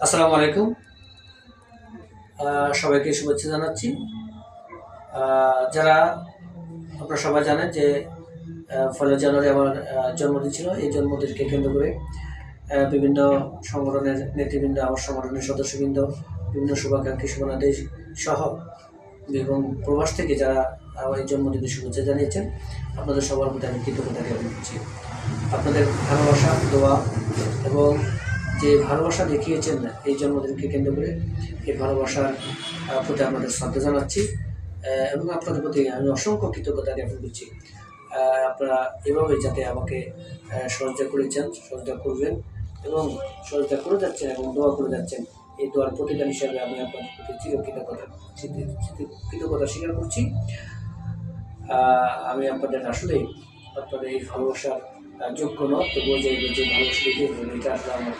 আসসালামু আলাইকুম। সবাইকে শুভেচ্ছা জানাচ্ছি। যারা আপনারা সবাই জানেন যে ১লা জানুয়ারি আমার জন্মদিন ছিল। এই জন্মদিনকে কেন্দ্র করে বিভিন্ন সংগঠনের নেতৃবৃন্দ, আমার সংগঠনের সদস্যবৃন্দ, বিভিন্ন শুভাকাঙ্ক্ষী, শুভনাদেশ সহ এবং প্রবাস থেকে যারা এই জন্মদিনের শুভেচ্ছা জানিয়েছেন, আপনাদের সবার প্রতি আমি কৃতজ্ঞতা জ্ঞাপন করছি। আপনাদের ভালোবাসা, দোয়া এবং যে ভালোবাসা দেখিয়েছেন এই জন্মদিনকে কেন্দ্র করে, এই ভালোবাসার প্রতি আপনাদের শ্রদ্ধা জানাচ্ছি এবং আপনাদের প্রতি আমি অসংখ্য কৃতজ্ঞতা জ্ঞাপন করছি। আপনারা এভাবে যাতে আমাকে সহযোগিতা করেছেন, সহযোগিতা করবেন এবং সহযোগিতা করে যাচ্ছেন এবং দোয়া করে যাচ্ছেন, এই দোয়ার প্রতিদান হিসাবে আমি আপনাদের প্রতি কৃতজ্ঞতা স্বীকার করছি। আমি আপনাদের আসলেই আপনাদের এই ভালোবাসার যোগ্য নয়, তবুও যে ভালোবাসা দেখিয়েছেন এটা আসলে আমার